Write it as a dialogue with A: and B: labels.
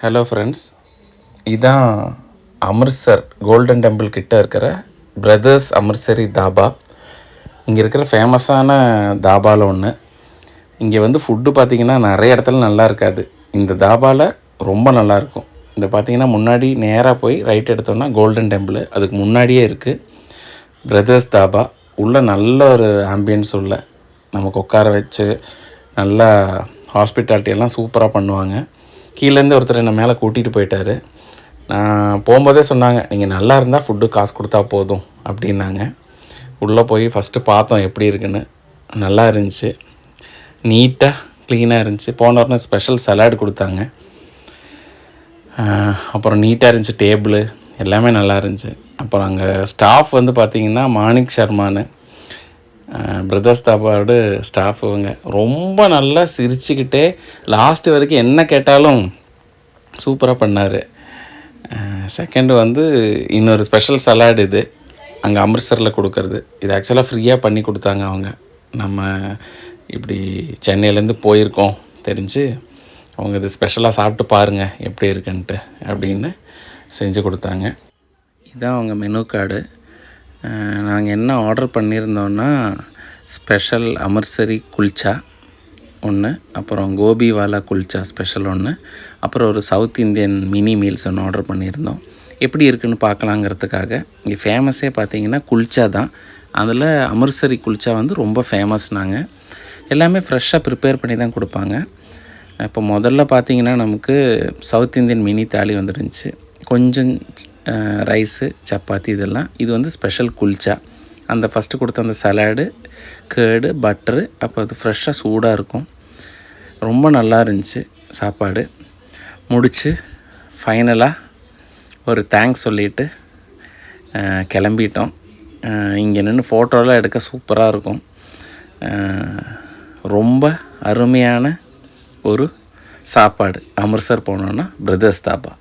A: Hello friends, இதான் Amritsar golden temple கிட்ட இருக்கிற பிரதர்ஸ் அமிர்த்சரி தாபா. இங்கே இருக்கிற ஃபேமஸான தாபாவில் ஒன்று. இங்கே வந்து ஃபுட்டு பார்த்திங்கன்னா நிறைய இடத்துல நல்லா இருக்காது. இந்த தாபாவில் ரொம்ப நல்லாயிருக்கும். இந்த பார்த்திங்கன்னா முன்னாடி நேராக போய் ரைட் எடுத்தோன்னா கோல்டன் டெம்பிள் அதுக்கு முன்னாடியே இருக்குது பிரதர்ஸ் தாபா. உள்ளே நல்ல ஒரு ஆம்பியன்ஸ் உள்ள நமக்கு உட்கார வச்சு நல்லா ஹாஸ்பிட்டாலிட்டி எல்லாம் சூப்பராக பண்ணுவாங்க. கீழேருந்து ஒருத்தர் என்னை மேலே கூட்டிகிட்டு போயிட்டார். நான் போகும்போதே சொன்னாங்க, நீங்கள் நல்லா இருந்தால் ஃபுட்டு காசு கொடுத்தா போதும் அப்படின்னாங்க. உள்ளே போய் ஃபஸ்ட்டு பார்த்தோம் எப்படி இருக்குன்னு. நல்லா இருந்துச்சு, நீட்டாக க்ளீனாக இருந்துச்சு. போன உடனே ஸ்பெஷல் சலாடு கொடுத்தாங்க. அப்புறம் நீட்டாக இருந்துச்சு, டேபிள் எல்லாமே நல்லா இருந்துச்சு. அப்புறம் அங்கே ஸ்டாஃப் வந்து பார்த்திங்கன்னா மாணிக் சர்மான்னு பிரதர்ஸ் தாபாவோட ஸ்டாஃப். இவங்க ரொம்ப நல்லா சிரிச்சுக்கிட்டே லாஸ்ட்டு வரைக்கும் என்ன கேட்டாலும் சூப்பராக பண்ணார். செகண்டு வந்து இன்னொரு ஸ்பெஷல் சலாடு இது அங்கே அமிர்த்சரில் கொடுக்கறது. இது ஆக்சுவலாக ஃப்ரீயாக பண்ணி கொடுத்தாங்க அவங்க. நம்ம இப்படி சென்னையிலேருந்து போயிருக்கோம் தெரிஞ்சு அவங்க இது ஸ்பெஷலாக சாப்பிட்டு பாருங்கள் எப்படி இருக்குன்ட்டு அப்படின்னு செஞ்சு கொடுத்தாங்க. இதுதான் அவங்க மெனு கார்டு. நாங்கள் என்ன ஆர்டர் பண்ணியிருந்தோன்னா ஸ்பெஷல் அமிர்த்சரி குல்ச்சா ஒன்று, அப்புறம் கோபிவாலா குல்ச்சா ஸ்பெஷல் ஒன்று, அப்புறம் ஒரு சவுத் இந்தியன் மினி மீல்ஸ் ஒன்று ஆர்டர் பண்ணியிருந்தோம். எப்படி இருக்குன்னு பார்க்கலாங்கிறதுக்காக. இங்கே ஃபேமஸே பார்த்திங்கன்னா குல்ச்சா தான். அதில் அமிர்த்சரி குல்ச்சா வந்து ரொம்ப ஃபேமஸ்னாங்க. எல்லாமே ஃப்ரெஷ்ஷாக ப்ரிப்பேர் பண்ணி தான் கொடுப்பாங்க. இப்போ முதல்ல பார்த்திங்கன்னா நமக்கு சவுத் இந்தியன் மினி தாலி வந்துருந்துச்சு. கொஞ்சம் ரைஸு சப்பாத்தி இதெல்லாம். இது வந்து ஸ்பெஷல் குல்ச்சா. அந்த ஃபஸ்ட்டு கொடுத்த அந்த சலாடு, கேர்டு, பட்டரு, அப்போ அது ஃப்ரெஷ்ஷாக சூடாக இருக்கும். ரொம்ப நல்லா இருந்துச்சு சாப்பாடு. முடித்து ஃபைனலாக ஒரு தேங்க்ஸ் சொல்லிவிட்டு கிளம்பிட்டோம். இங்கே நின்று ஃபோட்டோலாம் எடுக்க சூப்பராக இருக்கும். ரொம்ப அருமையான ஒரு சாப்பாடு. அமிர்த்சர் போனோன்னா பிரதர்ஸ் தாபா.